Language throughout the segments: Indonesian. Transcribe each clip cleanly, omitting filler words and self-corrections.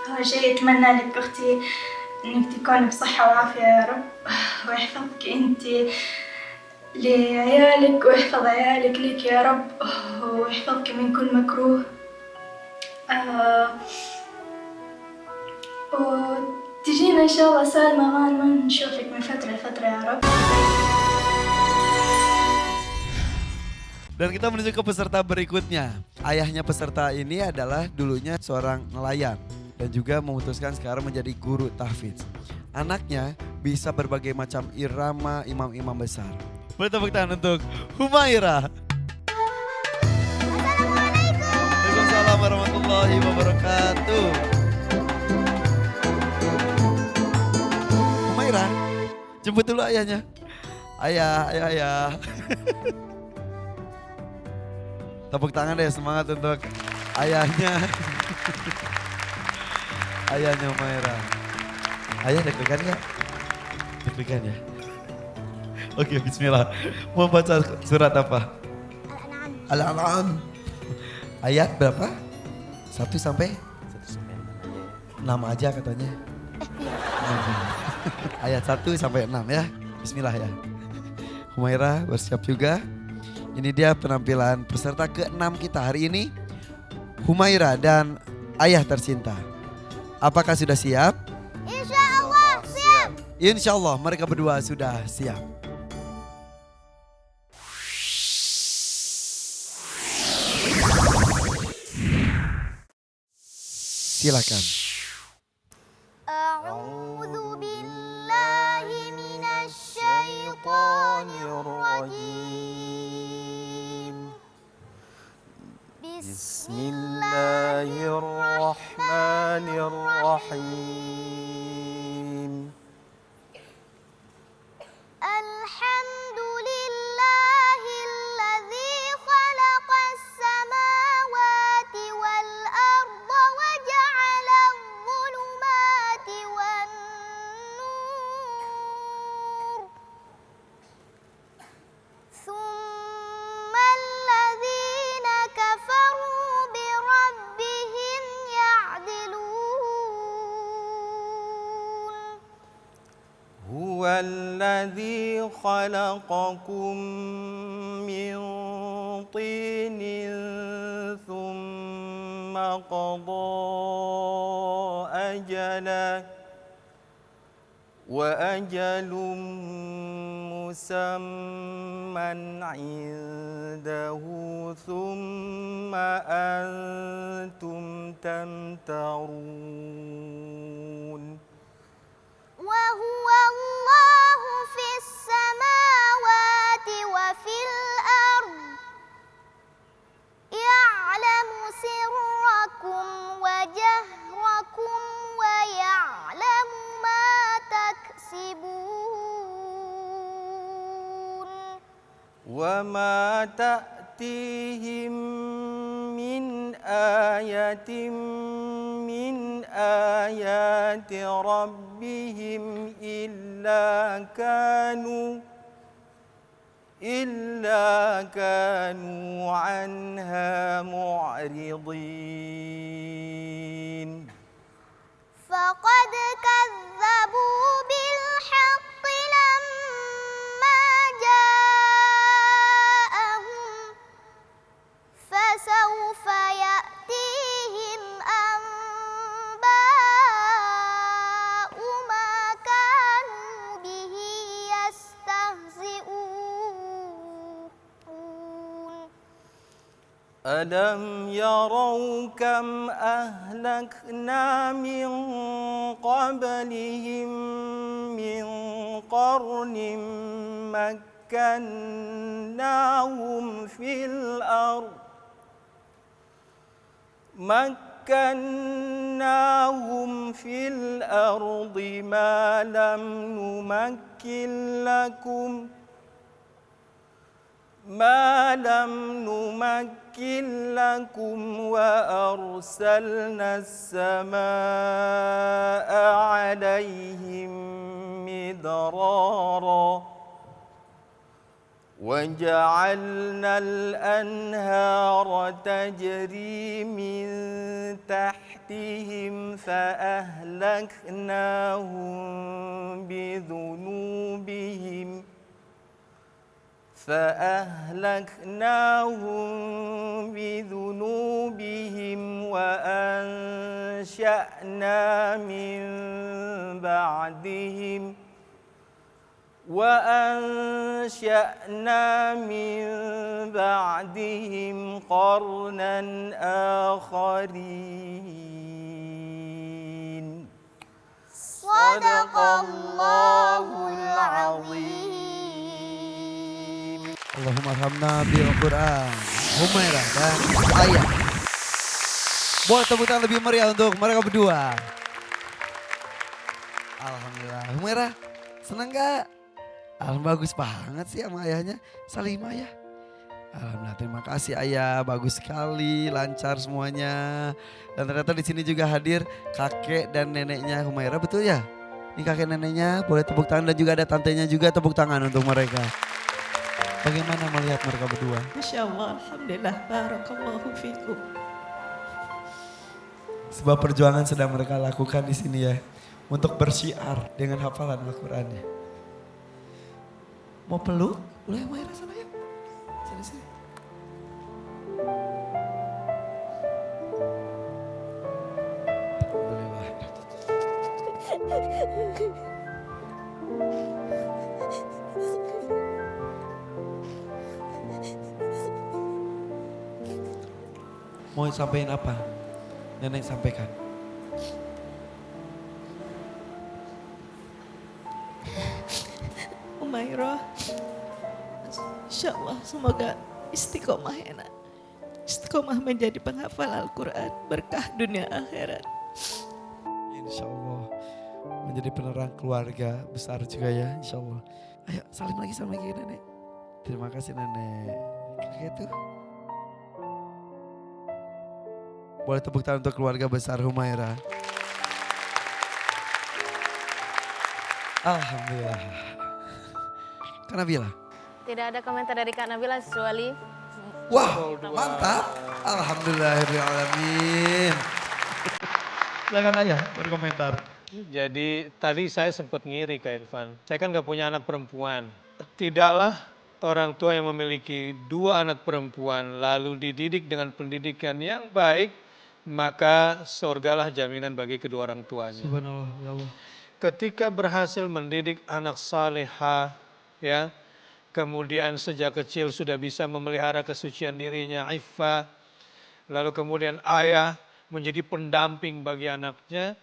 أول شيء أتمنى لك أختي إنك تكوني بصحة وعافية يا رب، ويحفظك أنت لعيالك ويحفظ عيالك لك يا رب، ويحفظك من كل مكروه. وتجينا إن شاء الله سالمة غانمة، نشوفك من فترة لفترة يا رب. Dan kita menuju ke peserta berikutnya. Ayahnya peserta ini adalah dulunya seorang nelayan dan juga memutuskan sekarang menjadi guru tahfidz. Anaknya bisa berbagai macam irama imam-imam besar. Boleh tepuk tangan untuk Humaira. Waalaikumsalam warahmatullahi wabarakatuh. Humaira, jemput dulu ayahnya. Ayah. Tepuk tangan deh, semangat untuk ayahnya. Ayahnya Humaira. Ayah deg-degan gak? Deg-degan ya? Oke, bismillah. Mau baca surat apa? Al-An'am. Ayat berapa? 1 sampai 6 aja katanya. Ayat 1 sampai 6 ya. Bismillah ya. Humaira bersiap juga. Ini dia penampilan peserta ke-6 kita hari ini. Humaira dan ayah tercinta. Apakah sudah siap? Insya Allah siap. Insya Allah mereka berdua sudah siap. Silakan. A'udzu billahi minasy syaithanir rajim. Bismillahirrahmanirrahim. Alhamdulillahilladzi khalaqas samawati wal arda wa ja'alal dhulumati wan nur. Tsummal ladzina kafaru bi rabbihim ya'dilun. Huwallazi khalaqakum min tinin thumma qada ajalan wa ajalum musamman indahu thumma antum tamtarun. Wa huwa Allahu fis samawati wa fil ard. Ya'lamu sirrakum wa jahrakum wa ya'lamu ma taksibun. Wa ma ta'tihim min ayatin min ayati rabbihim illa kanu anha mu'ridin. Faqad kazzabu bil haqqi lamma ja'ahum. Fasawfa ya'tihim anba'u ma kanu bihi yastahzi'un. Alam yarau kam ahlakna min qablihim min qarnin makkannahum fil ard ma lam numakkin lakum wa arsalna as-samaa'a 'alayhim midrara wa ja'alna al-anhara tajri min tahti فأهلكناهم بذنوبهم وأنشأنا من بعدهم قرنا آخرين صدق الله العظيم. Allahumma arhamna bil Quran. Humairah dan Ayah. Boleh tepuk tangan lebih meriah untuk mereka berdua. Alhamdulillah. Humairah, senang gak? Alhamdulillah bagus banget sih sama ayahnya. Salimah ya. Alhamdulillah, terima kasih Ayah, bagus sekali, lancar semuanya. Dan ternyata di sini juga hadir kakek dan neneknya Humairah, betul ya? Ini kakek neneknya, boleh tepuk tangan, dan juga ada tantenya juga, tepuk tangan untuk mereka. Bagaimana melihat mereka berdua? Masya Allah, Alhamdulillah, Barakallahu fikum. Sebuah perjuangan sedang mereka lakukan di sini ya, untuk bersyiar dengan hafalan Al-Qur'annya. Mau peluk? Boleh Humairah sana ya. Sini. Mau sampaikan apa? Nenek sampaikan. Humairah, Insya Allah semoga istiqomah ya nak. Istiqomah menjadi penghafal Al-Quran, berkah dunia akhirat. Insya Allah menjadi penerang keluarga besar juga ya, insya Allah. Ayo salim lagi sama nenek. Terima kasih nenek. Kakek tuh. Boleh tepuk tangan untuk keluarga besar Humairah. Alhamdulillah. Kak Nabila. Tidak ada komentar dari Kak Nabila kecuali Wah, mantap. Alhamdulillahirrahmanirrahim. Silakan Ayah berkomentar. Jadi tadi saya sempat ngiri Kak Irfan. Saya kan gak punya anak perempuan. Tidaklah orang tua yang memiliki 2 anak perempuan lalu dididik dengan pendidikan yang baik, maka surgalah jaminan bagi kedua orang tuanya. Subhanallah, ya Allah. Ketika berhasil mendidik anak salehah, ya, kemudian sejak kecil sudah bisa memelihara kesucian dirinya, iffah, lalu kemudian ayah menjadi pendamping bagi anaknya.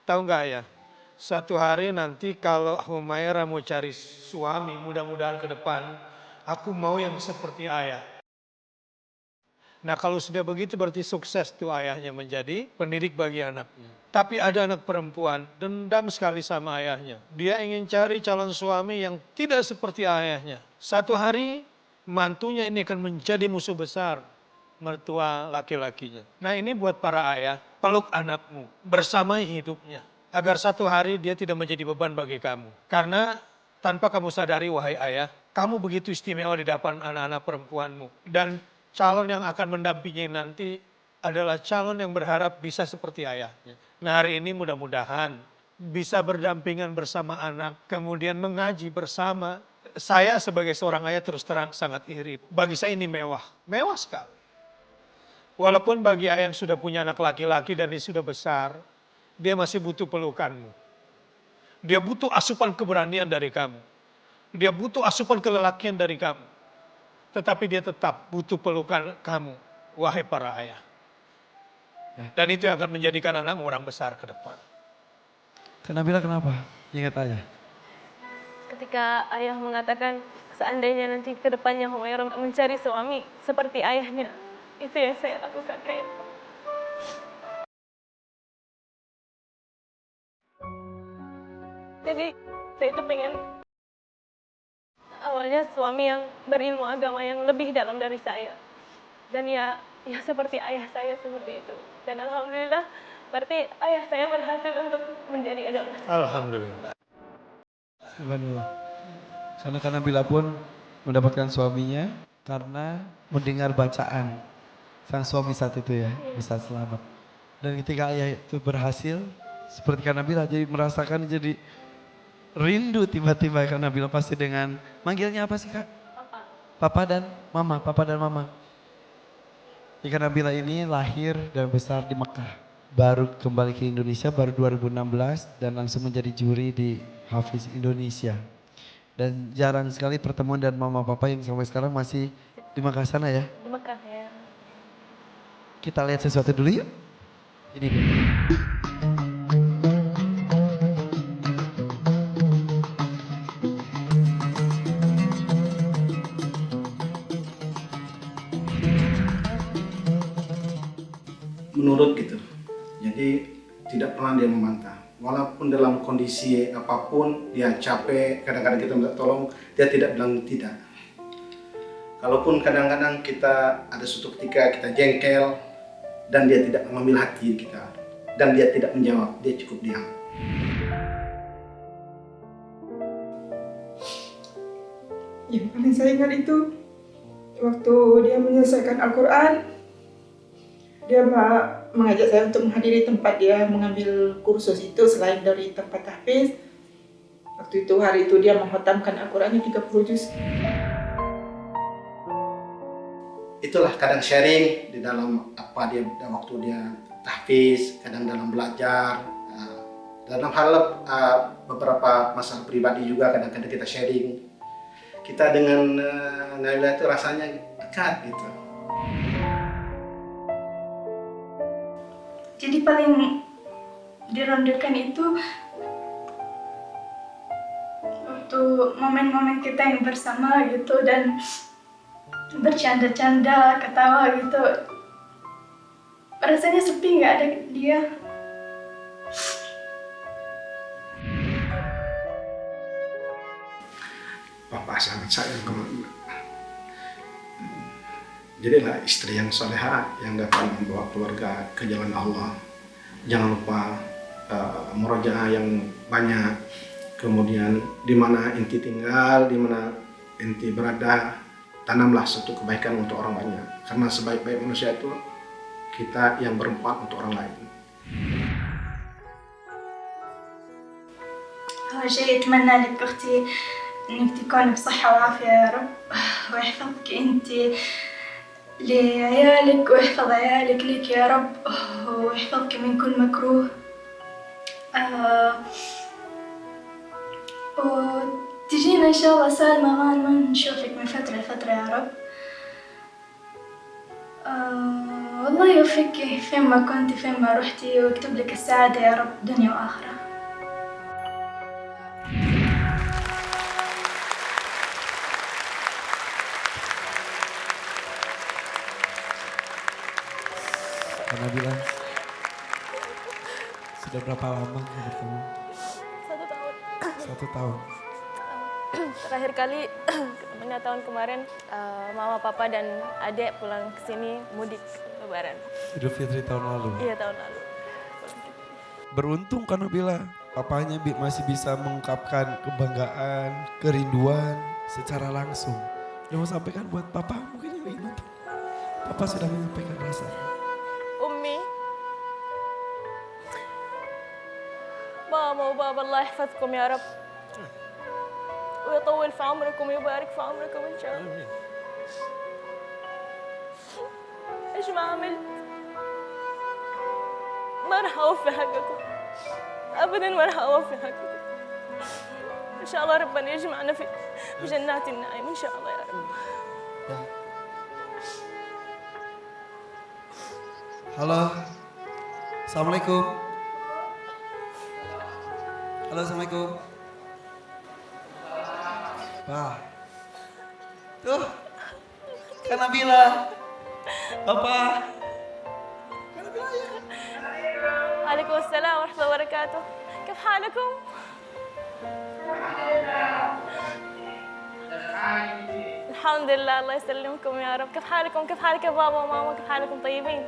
Tahu nggak ya? Satu hari nanti kalau Humairah mau cari suami, mudah-mudahan ke depan, aku mau yang seperti ayah. Nah kalau sudah begitu berarti sukses tuh ayahnya menjadi pendidik bagi anaknya. Tapi ada anak perempuan, dendam sekali sama ayahnya. Dia ingin cari calon suami yang tidak seperti ayahnya. Satu hari mantunya ini akan menjadi musuh besar mertua laki-lakinya. Nah ini buat para ayah, peluk anakmu, bersamai hidupnya. Agar satu hari dia tidak menjadi beban bagi kamu. Karena tanpa kamu sadari wahai ayah, kamu begitu istimewa di depan anak-anak perempuanmu. Dan calon yang akan mendampingi nanti adalah calon yang berharap bisa seperti ayahnya. Nah hari ini mudah-mudahan bisa berdampingan bersama anak, kemudian mengaji bersama. Saya sebagai seorang ayah terus terang sangat iri. Bagi saya ini mewah, mewah sekali. Walaupun bagi ayah yang sudah punya anak laki-laki dan dia sudah besar, dia masih butuh pelukanmu. Dia butuh asupan keberanian dari kamu. Dia butuh asupan kelelakian dari kamu. Tetapi dia tetap butuh pelukan kamu, wahai para ayah. Dan itu yang akan menjadikan anak orang besar ke depan. Kak Nabila kenapa? Ingat ayah. ketika ayah mengatakan seandainya nanti ke depannya Humairah mencari suami seperti ayahnya. Itu yang saya lakukan kayak. Jadi saya itu pengen awalnya suami yang berilmu agama yang lebih dalam dari saya. Dan ya seperti ayah saya seperti itu. Dan alhamdulillah berarti ayah saya berhasil untuk menjadi agama. Alhamdulillah. Subhanallah. Karena Nabila pun mendapatkan suaminya karena mendengar bacaan sang suami saat itu ya, bisa selamat. Dan ketika ayah itu berhasil, seperti Kak Nabila jadi merasakan jadi rindu tiba-tiba Kak Nabila pasti dengan manggilnya apa sih Kak? Papa dan Mama, Papa dan Mama. Kak Nabila ini lahir dan besar di Mekah. Baru kembali ke Indonesia baru 2016 dan langsung menjadi juri di Hafiz Indonesia. Dan jarang sekali pertemuan dan Mama Papa yang sampai sekarang masih di Mekah sana ya. Di Mekah ya. Kita lihat sesuatu dulu yuk. Ini dia. Menurut gitu. Jadi tidak pernah dia membantah. Walaupun dalam kondisi apapun dia capek, kadang-kadang kita minta tolong, dia tidak bilang tidak. Kalaupun kadang-kadang kita ada suatu ketika kita jengkel dan dia tidak mengambil hati kita dan dia tidak menjawab, dia cukup diam. Yang paling saya ingat itu waktu dia menyelesaikan Al-Quran, dia mengajak saya untuk menghadiri tempat dia mengambil kursus itu selain dari tempat tahfiz. Waktu itu hari itu dia menghotamkan Al-Qurannya 30 juz. Itulah kadang sharing di dalam apa dia waktu dia tahfiz, kadang dalam belajar, dalam hal beberapa masalah pribadi juga kadang-kadang kita sharing. Kita dengan Nabila itu rasanya dekat gitu. Jadi paling dirindukan itu waktu momen-momen kita yang bersama gitu dan bercanda-canda, ketawa gitu. Rasanya sepi nggak ada dia. Papa sangat sayang ke Mama. Jadilah istri yang soleha yang dapat membawa keluarga ke jalan Allah. Jangan lupa murojaah yang banyak. Kemudian di mana inti tinggal, di mana inti berada, tanamlah satu kebaikan untuk orang banyak. Karena sebaik-baik manusia itu kita yang berempat untuk orang lain. أول شيء أتمنى لك أختي إنك تكوني بصحة وعافية يا رب ويحفظك أنت لعيالك ويحفظ عيالك لك يا رب ويحفظك من كل مكروه وتجينا إن شاء الله سالمة غانمة نشوفك من فترة لفترة يا رب والله يوفقك فين ما كنتي فين ما رحتي ويكتب لك السعادة يا رب دنيا وآخرة. Karena bilang sudah berapa lama bertemu? 1 tahun. 1 tahun. Terakhir kali ketemunya tahun kemarin, mama, papa dan adik pulang ke sini mudik lebaran. Idul Fitri tahun lalu. Iya, tahun lalu. Beruntung karena bila papanya masih bisa mengungkapkan kebanggaan, kerinduan secara langsung. Yang mau sampaikan buat papa mungkin yang ingin nonton. Papa sudah menyampaikan rasa. أمي ماما وبابا الله يحفظكم يا رب ويطول في عمركم ويبارك في عمركم إن شاء الله. إيش ما عملت ما راح أوفي حقكم أبدا، ما راح أوفي حقكم. إن شاء الله ربنا يجمعنا في جنات النعيم إن شاء الله يا رب. Halo, Assalamualaikum. Halo, Assalamualaikum. Pak, tuh, Kak Nabila, Bapak. Kak Nabila ya. عليكم السلام ورحمة الله وبركاته. كيف حالكم؟ الحمد لله، الله يسلمكم يا رب. كيف حالكم؟ كيف حالك يا بابا وماما؟ كيف حالكم طيبين؟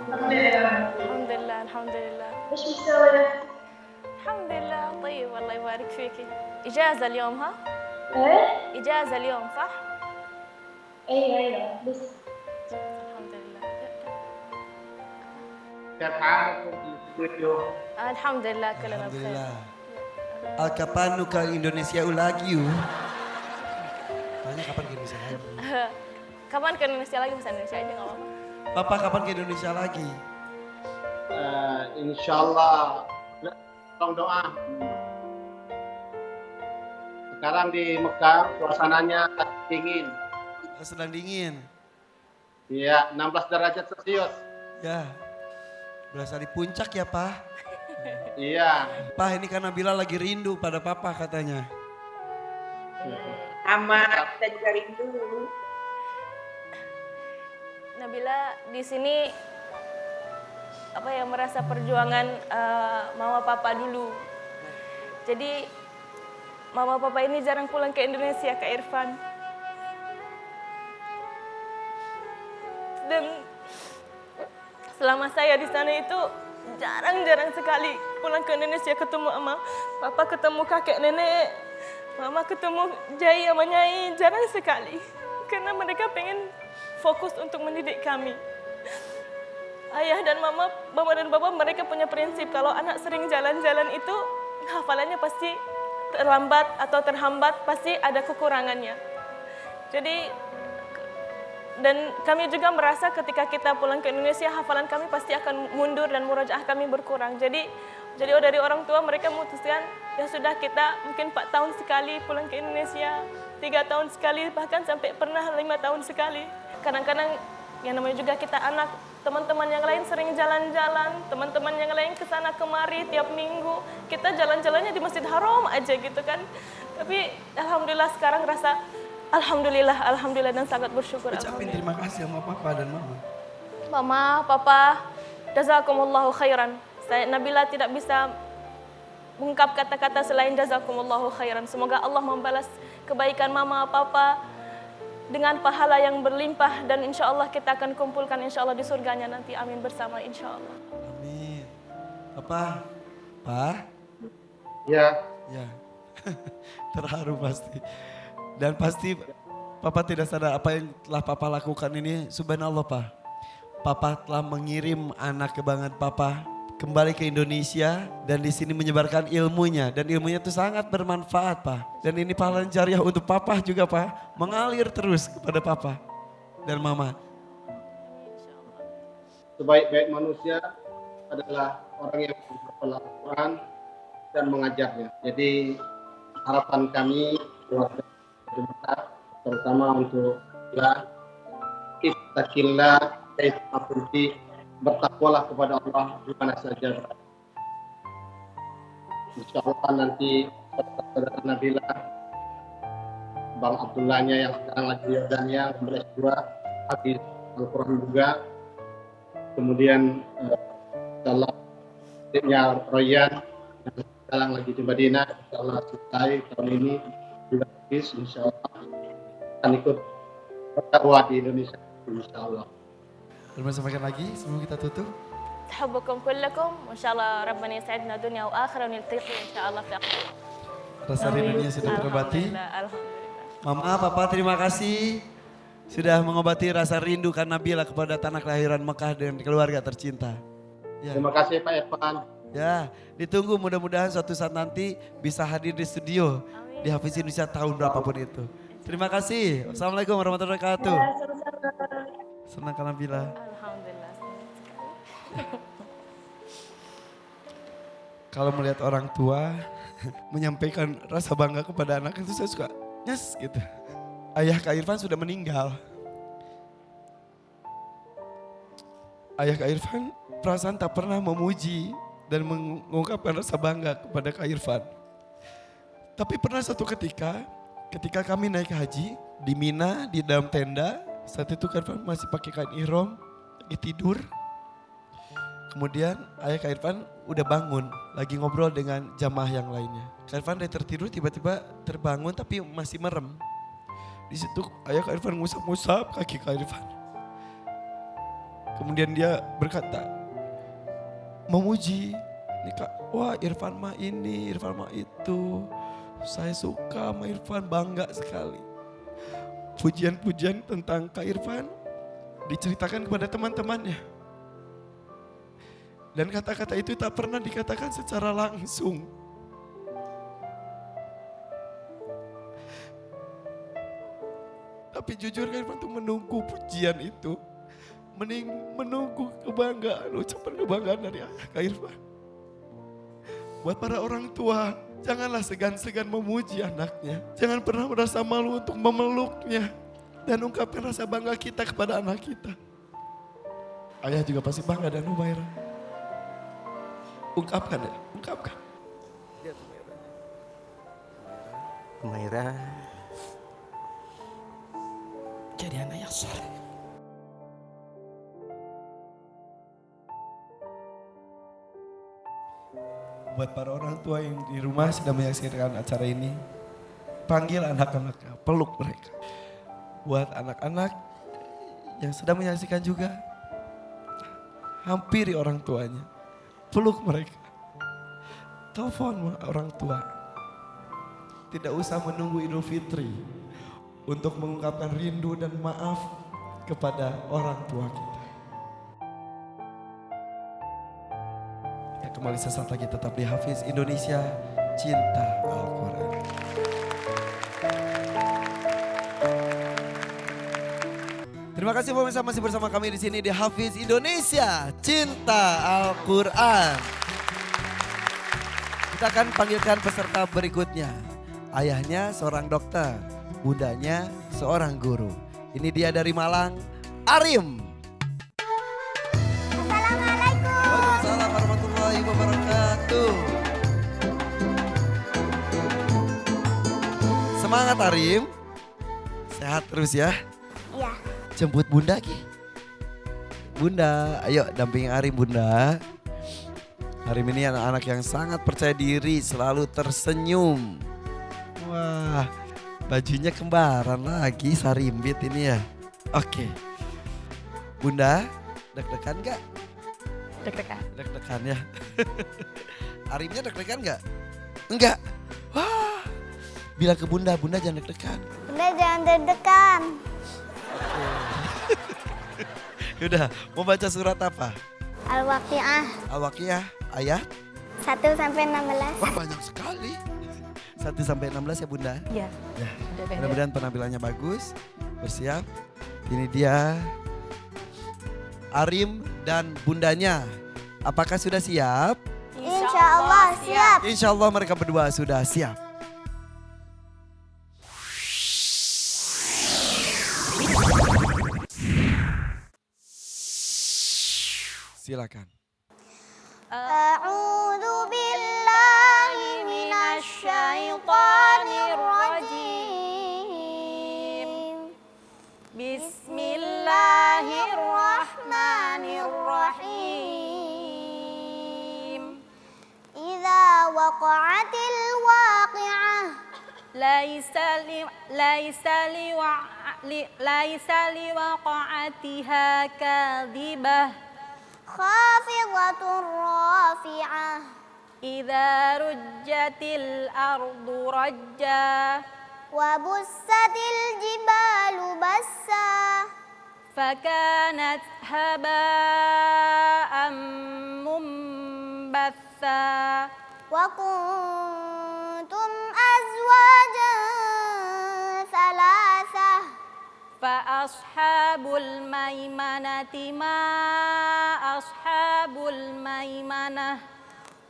الحمد لله الحمد لله. إيش مسوية؟ الحمد لله طيب، الله يبارك فيكي. إجازة اليوم ها؟ إيه؟ إجازة اليوم صح؟ أيوة بس الحمد لله. كيف حالكم في الاستوديو؟ Alhamdulillah, كلنا بخير. Alhamdulillah. Kapan nu ke Indonesia lagi yuk? Tanya kapan ke Indonesia lagi? Kapan ke Indonesia lagi? Bahasa Indonesia aja nggak apa-apa. Papa kapan ke Indonesia lagi? Insyaallah. Tolong doa. Sekarang di Mekah suasananya dingin. Sedang dingin. Iya, 16 derajat Celcius. Ya, berasa di puncak ya Pak. Iya. Pak ini karena Nabila lagi rindu pada Papa katanya. Sama, kita juga rindu. Nabila di sini merasa perjuangan mama papa dulu. Jadi mama papa ini jarang pulang ke Indonesia, Kak Irfan. Dan selama saya di sana itu jarang-jarang sekali pulang ke Indonesia ketemu sama papa, ketemu kakek nenek, mama ketemu jai sama nyai, jarang sekali. Karena mereka pengen fokus untuk mendidik kami. Ayah dan mama dan bapa mereka punya prinsip kalau anak sering jalan-jalan itu hafalannya pasti terlambat atau terhambat, pasti ada kekurangannya. Jadi dan kami juga merasa ketika kita pulang ke Indonesia hafalan kami pasti akan mundur dan murojaah kami berkurang. Jadi dari orang tua mereka memutuskan ya sudah kita mungkin 4 tahun sekali pulang ke Indonesia, 3 tahun sekali, bahkan sampai pernah 5 tahun sekali. Kadang-kadang yang namanya juga kita anak, teman-teman yang lain sering jalan-jalan, teman-teman yang lain kesana kemari tiap minggu. Kita jalan-jalannya di Masjid Haram aja gitu kan. Tapi alhamdulillah sekarang rasa alhamdulillah dan sangat bersyukur. Ucapin terima kasih sama Papa dan Mama. Mama, Papa, jazakumullahu khairan. Saya Nabila tidak bisa mengungkap kata-kata selain jazakumullahu khairan. Semoga Allah membalas kebaikan Mama, Papa dengan pahala yang berlimpah dan insya Allah kita akan kumpulkan insya Allah di surganya nanti. Amin bersama insya Allah. Amin. Papa, Pak? Ya. Ya, terharu pasti. Dan pasti Papa tidak sadar apa yang telah Papa lakukan ini, subhanallah Pak. Papa telah mengirim anak kebanggaan Papa kembali ke Indonesia dan di sini menyebarkan ilmunya dan ilmunya itu sangat bermanfaat Pak. Dan ini pahala jariah untuk Papa juga Pak, mengalir terus kepada Papa dan Mama. Sebaik-baik manusia adalah orang yang menghafal Al-Quran dan mengajarnya. Jadi harapan kami keluarga terutama untuk ittaqillah kaifa bertakwalah kepada Allah di mana saja. Insya Allah nanti saudara Nabila, Bang Abdullahnya yang sekarang lagi di Yordania, S2, habis Al-Quran juga. Kemudian Allah adiknya Royan yang sekarang lagi di Madinah, insya Allah selesai tahun ini juga habis, insya Allah akan ikut berdakwah di Indonesia, insya Allah. Terima sampaikan lagi sebelum kita tutup. Tahubbukum kullakum, insyaallah Rabbana yas'idna dunya wa akhirah wa niltaqi insyaallah fi akhir. Rasa rindunya sudah terobati. Alhamdulillah. Mama, Papa terima kasih sudah mengobati rasa rindu karena Nabila kepada tanah kelahiran Mekah dan keluarga tercinta. Ya. Terima kasih Pak Irfan. Ya, ditunggu mudah-mudahan suatu saat nanti bisa hadir di studio di Hafiz Indonesia tahun berapapun itu. Terima kasih. Wassalamualaikum warahmatullahi wabarakatuh. Senang karena Nabila. Alhamdulillah. Kalau melihat orang tua menyampaikan rasa bangga kepada anak itu saya suka nyes gitu. Ayah Kak Irfan sudah meninggal. Ayah Kak Irfan perasaan tak pernah memuji dan mengungkapkan rasa bangga kepada Kak Irfan. Tapi pernah satu ketika kami naik haji di Mina di dalam tenda, saat itu Kak Irfan masih pakai kain ihram, lagi tidur. Kemudian ayah Kak Irfan udah bangun, lagi ngobrol dengan jamaah yang lainnya. Kak Irfan dari tertidur tiba-tiba terbangun tapi masih merem. Di situ ayah Kak Irfan ngusap-ngusap kaki Kak Irfan. Kemudian dia berkata, memuji, ini Kak, wah Irfan mah ini, Irfan mah itu. Saya suka sama Irfan, bangga sekali. Pujian-pujian tentang Kak Irfan diceritakan kepada teman-temannya. Dan kata-kata itu tak pernah dikatakan secara langsung. Tapi jujur Kak Irfan tuh menunggu pujian itu. Menunggu kebanggaan, ucapan kebanggaan dari ayah Kak Irfan. Buat para orang tua, janganlah segan-segan memuji anaknya. Jangan pernah merasa malu untuk memeluknya. Dan ungkapkan rasa bangga kita kepada anak kita. Ayah juga pasti bangga dan Humaira. Ungkapkan ya, ungkapkan. Lihat Humaira jadi anak yang soleh. Buat para orang tua yang di rumah sedang menyaksikan acara ini, panggil anak-anaknya, peluk mereka. Buat anak-anak yang sedang menyaksikan juga, hampiri orang tuanya, peluk mereka. Telepon orang tua. Tidak usah menunggu Idul Fitri untuk mengungkapkan rindu dan maaf kepada orang tua kita. Ya, kembali sesaat lagi tetap di Hafiz Indonesia Cinta Al-Quran. Terima kasih pemirsa masih bersama kami di sini di Hafiz Indonesia Cinta Al-Quran. Kita akan panggilkan peserta berikutnya. Ayahnya seorang dokter, bundanya seorang guru. Ini dia dari Malang, Arim. Assalamualaikum. Waalaikumsalam warahmatullahi wabarakatuh. Semangat Arim. Sehat terus ya. Iya. Jemput Bunda Ki. Bunda, ayo dampingi Arim Bunda. Arim ini anak-anak yang sangat percaya diri, selalu tersenyum. Wah, bajunya kembaran lagi Sarimbit ini ya. Oke. Bunda, deg-degan gak? Deg-degan. Deg-degan ya. Arimnya deg-degan gak? Enggak. Wah, bilang ke Bunda, Bunda jangan deg-degan. Bunda jangan deg-degan. Udah, mau baca surat apa? Al-Waqi'ah Al-Waqi'ah ayat? 1 sampai 16. Wah banyak sekali. 1 sampai 16 ya Bunda? Iya. Ya, mudah-mudahan penampilannya bagus, bersiap. Ini dia Arim dan bundanya. Apakah sudah siap? Insya Allah siap. Insya Allah mereka berdua sudah siap. Silakan. A'udzu billahi minasy syaithanir rajim. Bismillahirrahmanirrahim. Idza waqa'atil waqi'ah. Laisa liwaqa'atiha kadhibah. Khafidatur rafi'ah. Idza rujjatil ardu rajja. Wa bussatil jibalu bassa. Fakanat haba'an mumbatha. Wa kuntum azwajan salasah. Fa ashabul maimanati ma ashabul maimanah.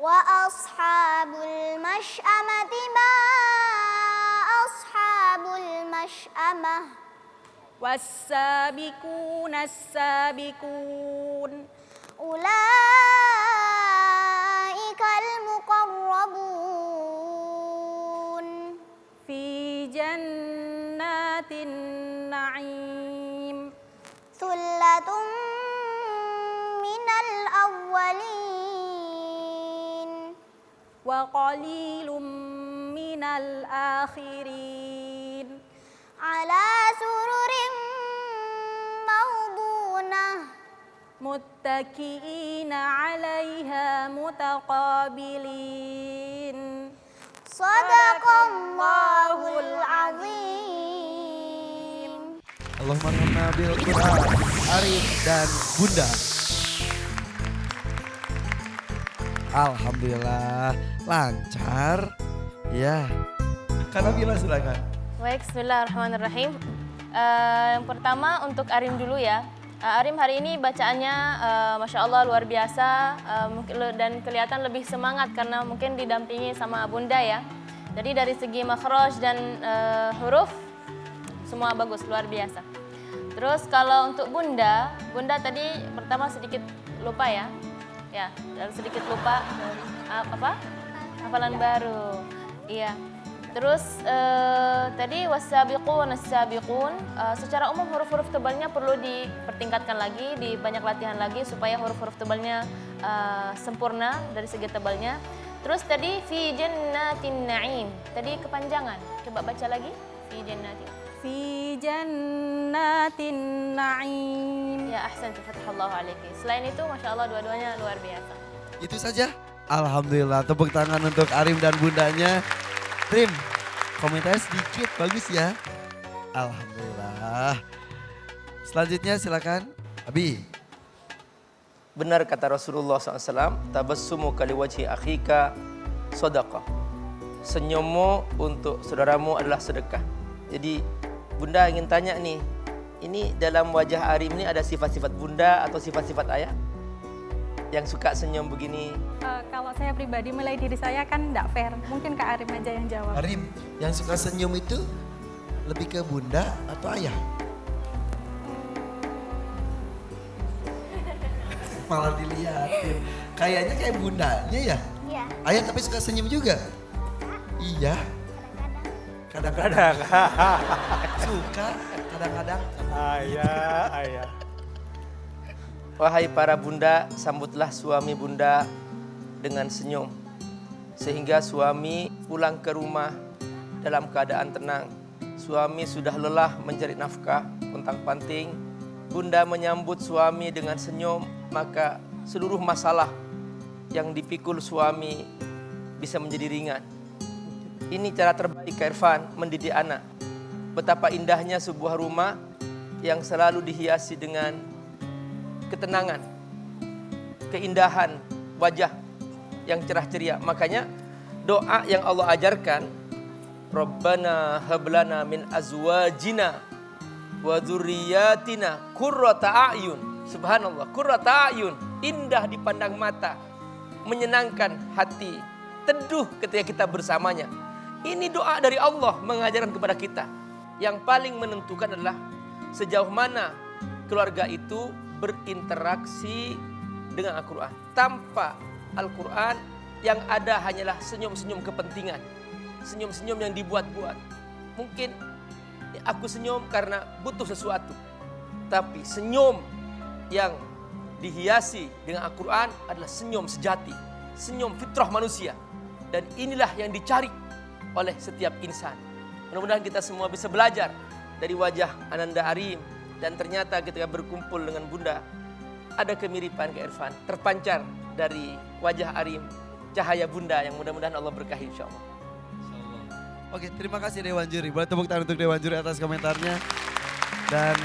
Wa ashabul mash'amati ma ashabul mash'amah. Was-sabiquna as-sabiqun. Ulaikal muqarrabun. Fi jannatin na'im. Sullatun minal awwalin. Wa qalilum minal akhirin. Ala sururin mawdunah. Muttaki'ina 'alaiha mutaqabilin. Sadaqallahul azim. Allahumma arhamna bil Quran. Arif dan Bunda. Alhamdulillah lancar. Ya. Kak Nabila silakan. Baik, bismillahirrahmanirrahim. Yang pertama untuk Arim dulu ya. Arim hari ini bacaannya Masya Allah luar biasa dan kelihatan lebih semangat karena mungkin didampingi sama Bunda ya. Jadi dari segi makhraj dan huruf semua bagus, luar biasa. Terus kalau untuk Bunda tadi pertama sedikit lupa ya. Ya, sedikit lupa hafalan baru. Iya. Terus tadi wasabiqun as-sabiqun secara umum huruf-huruf tebalnya perlu dipertingkatkan lagi, di banyak latihan lagi supaya huruf-huruf tebalnya sempurna dari segi tebalnya. Terus tadi fi jannatin na'im. Tadi kepanjangan. Coba baca lagi. Fi jannatin. Fi jannatin na'im. Ya, ahsan, fatahallahu alaiki. Selain itu Masya Allah dua-duanya luar biasa. Itu saja. Alhamdulillah, tepuk tangan untuk Arim dan bundanya. Rim, komentarnya sedikit, bagus ya. Alhamdulillah. Selanjutnya silakan, Abi. Benar kata Rasulullah SAW, tabassumu kali wajhi akhika sodaqah. Senyummu untuk saudaramu adalah sedekah. Jadi Bunda ingin tanya nih, ini dalam wajah Arim ini ada sifat-sifat Bunda atau sifat-sifat ayah? Yang suka senyum begini? Kalau saya pribadi mulai diri saya kan enggak fair. Mungkin Kak Arim aja yang jawab. Arim, yang suka senyum itu lebih ke Bunda atau ayah? Malah dilihatin. Kayaknya kayak bundanya ya? Iya. Ayah tapi suka senyum juga? Iya. Kadang-kadang. Suka, kadang-kadang. Ayah. Wahai para bunda, sambutlah suami bunda dengan senyum. Sehingga suami pulang ke rumah dalam keadaan tenang. Suami sudah lelah mencari nafkah, pontang-panting. Bunda menyambut suami dengan senyum, maka seluruh masalah yang dipikul suami bisa menjadi ringan. Ini cara terbaik Kak Irfan mendidik anak. Betapa indahnya sebuah rumah yang selalu dihiasi dengan ketenangan, keindahan wajah yang cerah ceria. Makanya doa yang Allah ajarkan, Rabbana hablana min azwajina wa dzurriyyatina qurrata a'yun. Subhanallah, qurrata a'yun, indah dipandang mata, menyenangkan hati, teduh ketika kita bersamanya. Ini doa dari Allah mengajarkan kepada kita. Yang paling menentukan adalah sejauh mana keluarga itu berinteraksi dengan Al-Quran. Tanpa Al-Quran yang ada hanyalah senyum-senyum kepentingan. Senyum-senyum yang dibuat-buat. Mungkin aku senyum karena butuh sesuatu. Tapi senyum yang dihiasi dengan Al-Quran adalah senyum sejati. Senyum fitrah manusia. Dan inilah yang dicari oleh setiap insan. Mudah-mudahan kita semua bisa belajar dari wajah Ananda Arim. Dan ternyata ketika berkumpul dengan Bunda, ada kemiripan Kak Irfan. Terpancar dari wajah Arim, cahaya Bunda yang mudah-mudahan Allah berkahi insyaAllah. Oke, terima kasih Dewan Juri. Boleh tepuk tangan untuk Dewan Juri atas komentarnya. Dan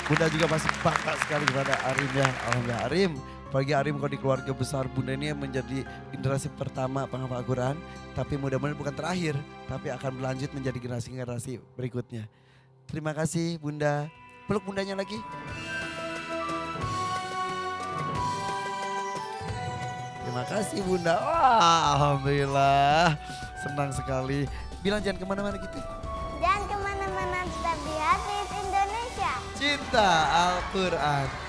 Bunda juga masih bangga sekali kepada Arim ya. Alhamdulillah Arim. Apalagi Arim kalau di keluarga besar Bunda ini menjadi generasi pertama penghafal Al-Quran. Tapi mudah-mudahan bukan terakhir. Tapi akan berlanjut menjadi generasi-generasi berikutnya. Terima kasih Bunda. Peluk bundanya lagi. Terima kasih Bunda. Wah, alhamdulillah. Senang sekali. Bilang jangan kemana-mana gitu. Jangan kemana-mana, tetap di Hafiz Indonesia. Cinta Al-Quran.